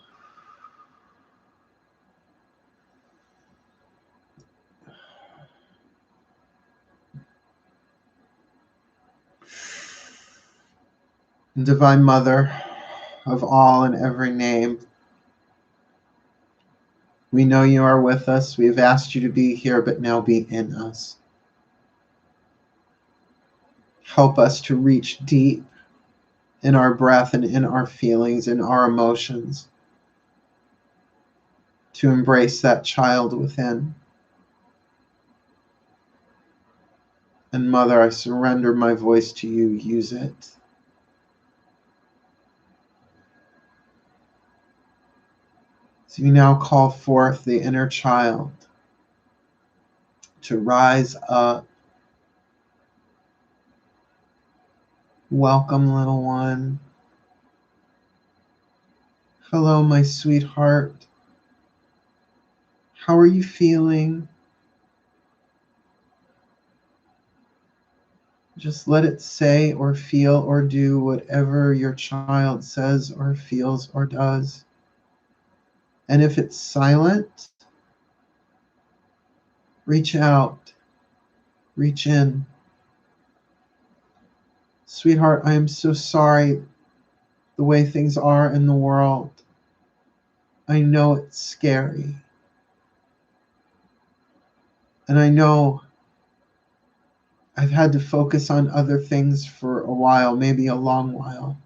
Divine Mother of all and every name, we know you are with us. We've asked you to be here, but now be in us. Help us to reach deep in our breath and in our feelings, in our emotions, to embrace that child within. And Mother, I surrender my voice to you. Use it. So you now call forth the inner child to rise up. Welcome, little one. Hello, my sweetheart. How are you feeling? Just let it say or feel or do whatever your child says or feels or does. And if it's silent, reach out, reach in. Sweetheart, I am so sorry the way things are in the world. I know it's scary. And I know I've had to focus on other things for a while, maybe a long while.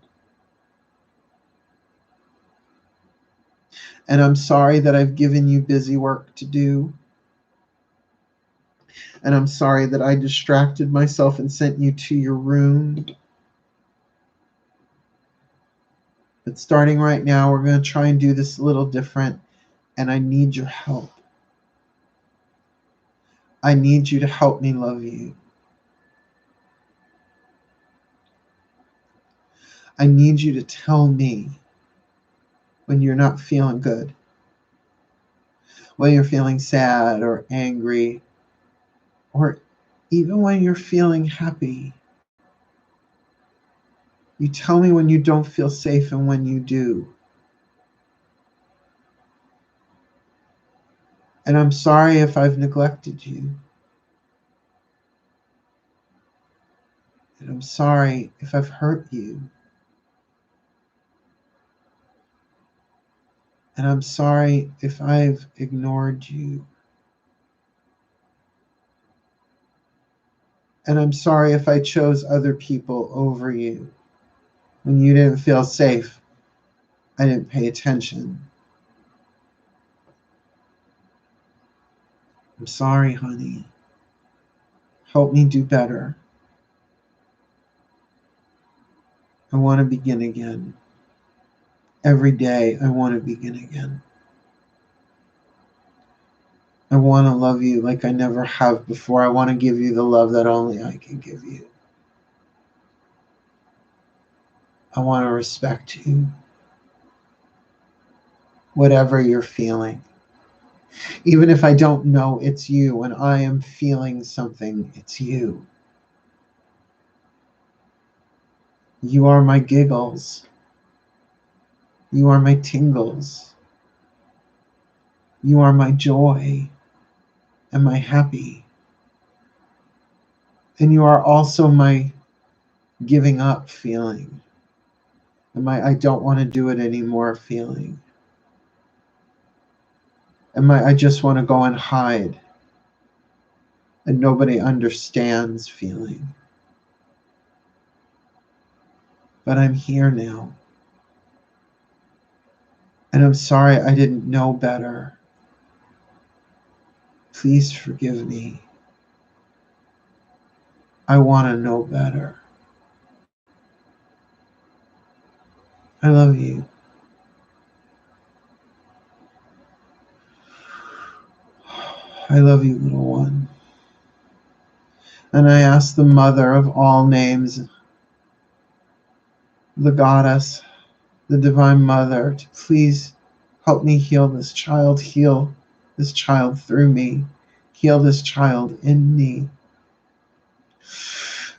And I'm sorry that I've given you busy work to do. And I'm sorry that I distracted myself and sent you to your room. But starting right now, we're going to try and do this a little different. And I need your help. I need you to help me love you. I need you to tell me when you're not feeling good, when you're feeling sad or angry, or even when you're feeling happy. You tell me when you don't feel safe and when you do. And I'm sorry if I've neglected you. And I'm sorry if I've hurt you. And I'm sorry if I've ignored you. And I'm sorry if I chose other people over you. When you didn't feel safe, I didn't pay attention. I'm sorry, honey. Help me do better. I want to begin again. Every day, I want to begin again. I want to love you like I never have before. I want to give you the love that only I can give you. I want to respect you, whatever you're feeling. Even if I don't know it's you, when I am feeling something, it's you. You are my giggles. You are my tingles. You are my joy and my happy. And you are also my giving up feeling. And my I don't want to do it anymore feeling. And my I just want to go and hide and nobody understands feeling. But I'm here now. And I'm sorry I didn't know better. Please forgive me. I want to know better. I love you. I love you, little one. And I ask the mother of all names, the goddess, the divine mother, to please help me heal this child, heal this child through me, heal this child in me.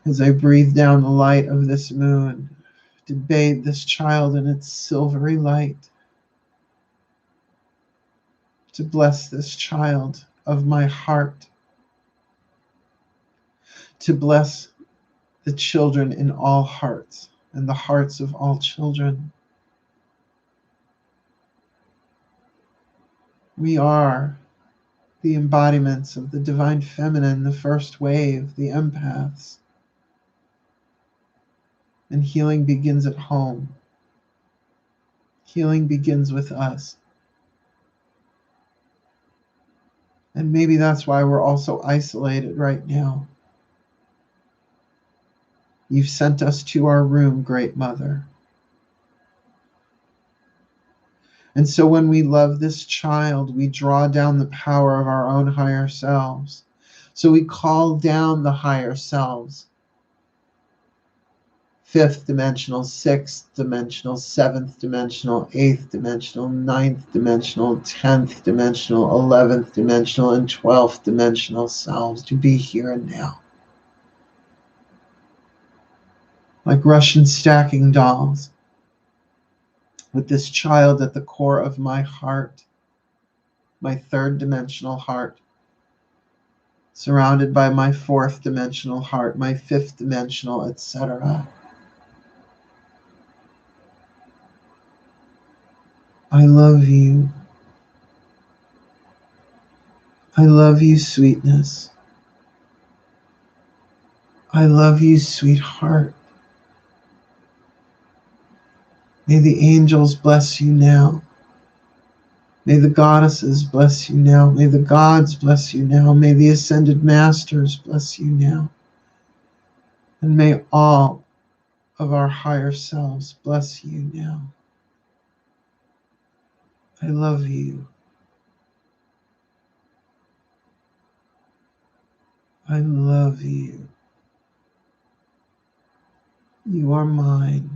As I breathe down the light of this moon, to bathe this child in its silvery light, to bless this child of my heart, to bless the children in all hearts and the hearts of all children. We are the embodiments of the divine feminine, the first wave, the empaths. And healing begins at home. Healing begins with us. And maybe that's why we're all so isolated right now. You've sent us to our room, Great Mother. And so when we love this child, we draw down the power of our own higher selves. So we call down the higher selves. Fifth dimensional, sixth dimensional, seventh dimensional, eighth dimensional, ninth dimensional, 10th dimensional, 11th dimensional, and 12th dimensional selves to be here and now. Like Russian stacking dolls, with this child at the core of my heart, my third dimensional heart, surrounded by my fourth dimensional heart, my fifth dimensional, etc. I love you. I love you, sweetness. I love you, sweetheart. May the angels bless you now. May the goddesses bless you now. May the gods bless you now. May the ascended masters bless you now. And may all of our higher selves bless you now. I love you. I love you. You are mine,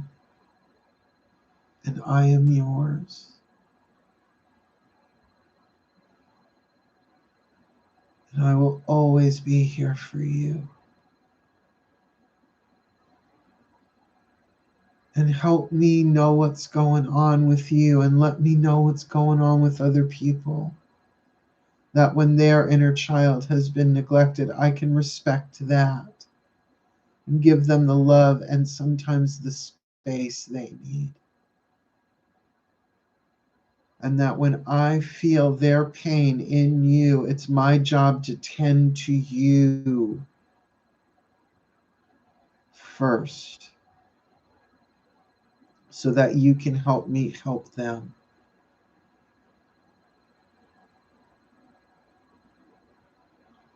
and I am yours. And I will always be here for you. And help me know what's going on with you, and let me know what's going on with other people. That when their inner child has been neglected, I can respect that and give them the love and sometimes the space they need. And that when I feel their pain in you, it's my job to tend to you first, so that you can help me help them.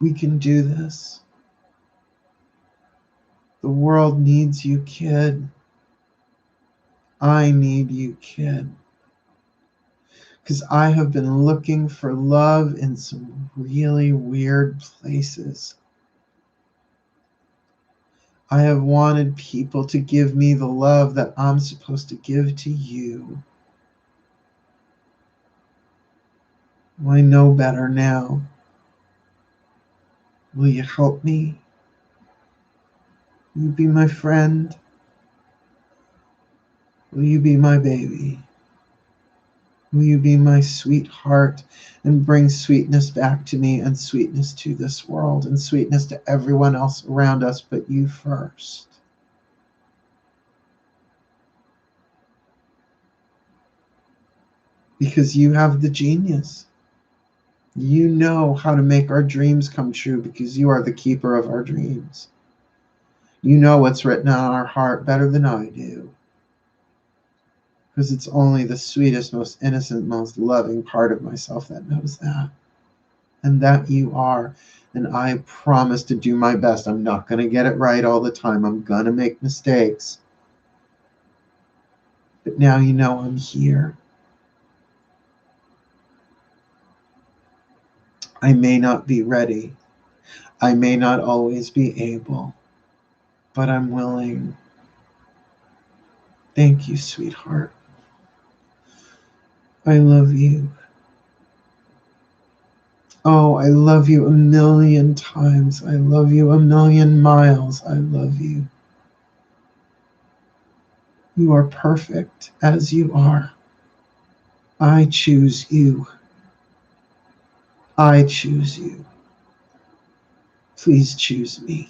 We can do this. The world needs you, kid. I need you, kid. Because I have been looking for love in some really weird places. I have wanted people to give me the love that I'm supposed to give to you. I know better now. Will you help me? Will you be my friend? Will you be my baby? Will you be my sweetheart and bring sweetness back to me and sweetness to this world and sweetness to everyone else around us, but you first? Because you have the genius. You know how to make our dreams come true because you are the keeper of our dreams. You know what's written on our heart better than I do. Because it's only the sweetest, most innocent, most loving part of myself that knows that. And that you are. And I promise to do my best. I'm not going to get it right all the time. I'm going to make mistakes. But now you know I'm here. I may not be ready. I may not always be able. But I'm willing. Thank you, sweetheart. I love you. Oh, I love you a million times. I love you a million miles. I love you. You are perfect as you are. I choose you. I choose you. Please choose me.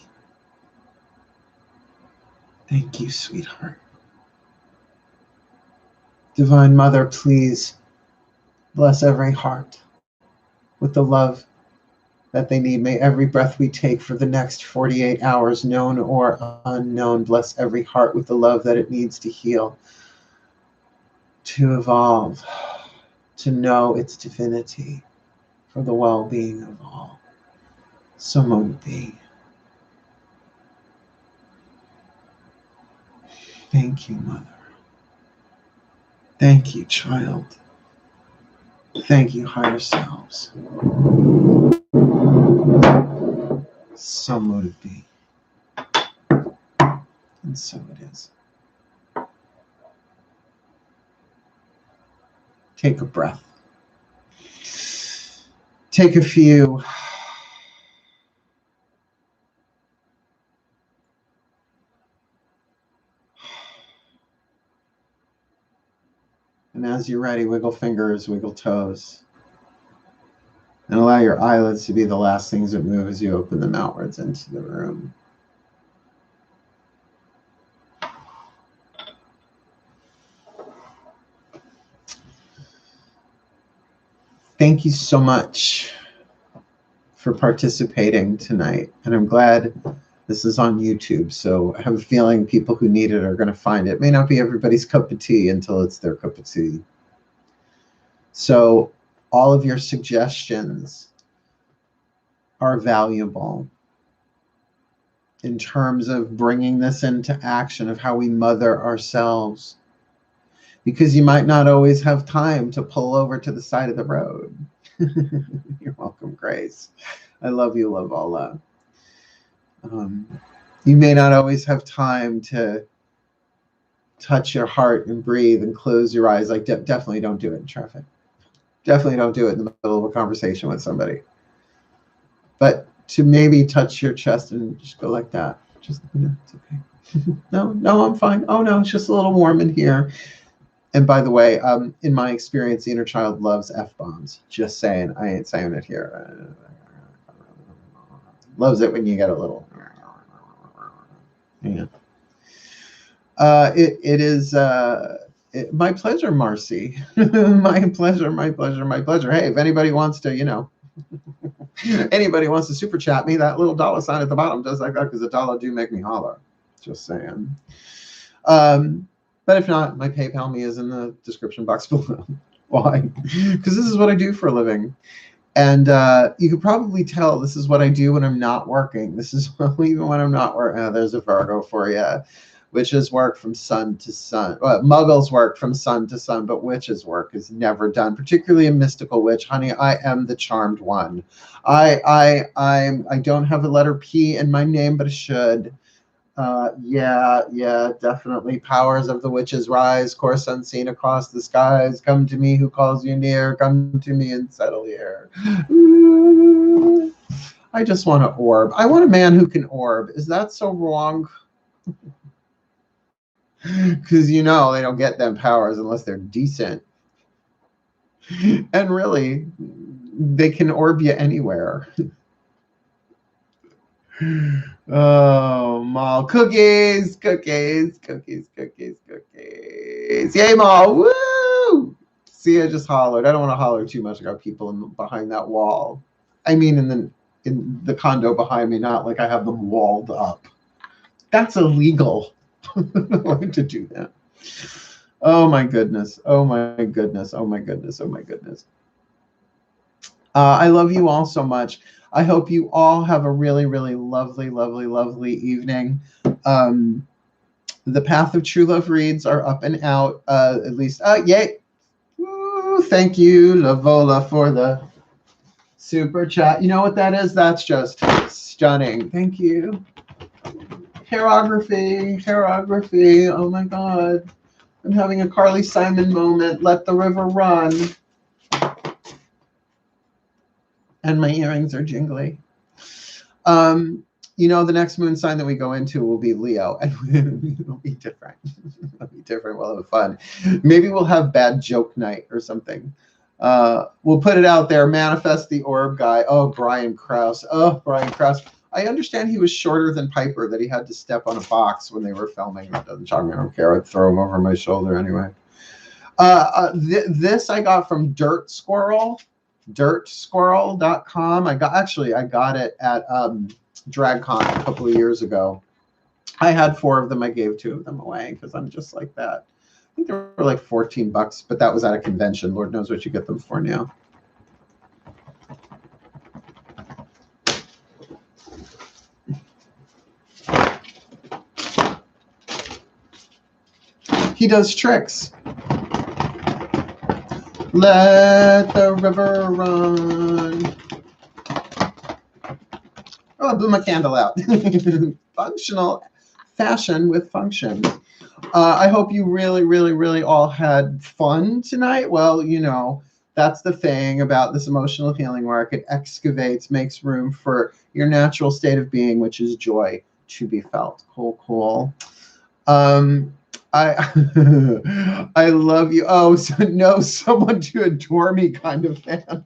Thank you, sweetheart. Divine Mother, please bless every heart with the love that they need. May every breath we take for the next 48 hours, known or unknown, bless every heart with the love that it needs to heal, to evolve, to know its divinity for the well-being of all. So mote it be. Thank you, Mother. Thank you, child. Thank you, higher selves. So mote it be. And so it is. Take a breath. Take a few. And as you're ready, wiggle fingers, wiggle toes. And allow your eyelids to be the last things that move as you open them outwards into the room. Thank you so much for participating tonight. And I'm glad this is on YouTube. So I have a feeling people who need it are going to find it. It may not be everybody's cup of tea until it's their cup of tea. So all of your suggestions are valuable in terms of bringing this into action of how we mother ourselves. Because you might not always have time to pull over to the side of the road. You're welcome, Grace. I love you, love all love. You may not always have time to touch your heart and breathe and close your eyes. Like, definitely don't do it in traffic. Definitely don't do it in the middle of a conversation with somebody. But to maybe touch your chest and just go like that. Just, it's okay. No, I'm fine. Oh, no, it's just a little warm in here. And by the way, in my experience, the inner child loves F-bombs. Just saying. I ain't saying it here. Loves it when you get a little. Yeah. It is my pleasure, Marcy. My pleasure, my pleasure, my pleasure. Hey, if anybody wants to, anybody wants to super chat me, that little dollar sign at the bottom does like that because the dollar do make me holler. Just saying. But if not, my PayPal me is in the description box below. Why? Because this is what I do for a living. And you could probably tell this is what I do when I'm not working. This is even when I'm not working. Oh, there's a Virgo for you. Witches work from sun to sun. Well, muggles work from sun to sun, but witches work is never done, particularly a mystical witch. Honey, I am the charmed one. I don't have a letter P in my name, but I should. Yeah, definitely. Powers of the witches rise, course unseen across the skies. Come to me who calls you near. Come to me and settle here. Ooh, I just want to orb. I want a man who can orb. Is that so wrong? Because you know they don't get them powers unless they're decent. And really, they can orb you anywhere. Oh, Mal. Cookies. Yay, Mal. Woo! See, I just hollered. I don't want to holler too much. I got people behind that wall. I mean, in the condo behind me, not like I have them walled up. That's illegal. I don't like to do that. Oh my goodness. I love you all so much. I hope you all have a really, really lovely evening. The Path of True Love reads are up and out, at least. Yay. Woo, thank you, Lavola, for the super chat. You know what that is? That's just stunning. Thank you. Hairography. Oh my God. I'm having a Carly Simon moment. Let the river run. And my earrings are jingly. You know, the next moon sign that we go into will be Leo, and it'll be different. We'll have fun. Maybe we'll have bad joke night or something. We'll put it out there. Manifest the orb guy. Oh, Brian Krause. I understand he was shorter than Piper, that he had to step on a box when they were filming. That doesn't shock me. I don't care. I'd throw him over my shoulder anyway. This I got from dirtsquirrel.com. I got it at DragCon a couple of years ago. I had 4 of them. I gave 2 of them away because I'm just like that. I think they were like $14, but that was at a convention. Lord knows what you get them for now. He does tricks. Let the river run. Oh, I blew my candle out. Functional fashion with function. I hope you really all had fun tonight. Well, you know, that's the thing about this emotional healing work. It excavates, makes room for your natural state of being, which is joy to be felt. Cool. I love you. Oh, so no, someone to adore me kind of fan.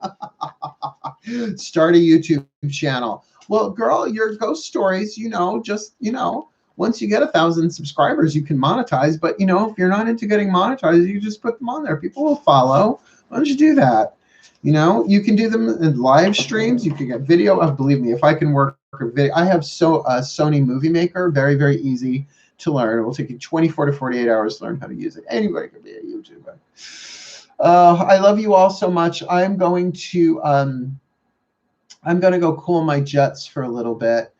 Start a YouTube channel. Well, girl, your ghost stories, once you get 1,000 subscribers, you can monetize. But, if you're not into getting monetized, you just put them on there. People will follow. Why don't you do that? You can do them in live streams. You can get video. Believe me, if I can work a video, I have Sony Movie Maker, very, very easy to learn. It will take you 24 to 48 hours to learn how to use it. Anybody can be a YouTuber. I love you all so much. I'm going to go cool my jets for a little bit.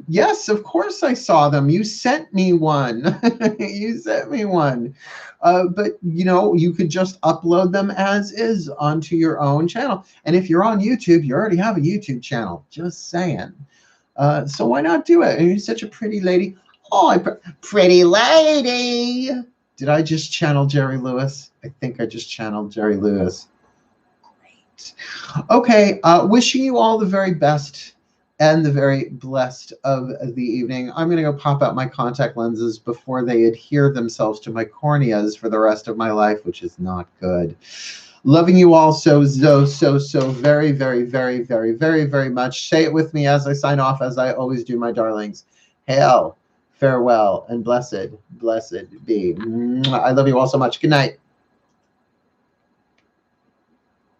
Yes, of course I saw them. You sent me one. But you could just upload them as is onto your own channel. And if you're on YouTube, you already have a YouTube channel. Just saying. So why not do it? And you're such a pretty lady. Oh, pretty lady. Did I just channel Jerry Lewis? I think I just channeled Jerry Lewis. Great. Okay, wishing you all the very best and the very blessed of the evening. I'm going to go pop out my contact lenses before they adhere themselves to my corneas for the rest of my life, which is not good. Loving you all so very, very, very, very, very, very much. Say it with me as I sign off, as I always do, my darlings. Hail, farewell, and blessed be. I love you all so much. Good night.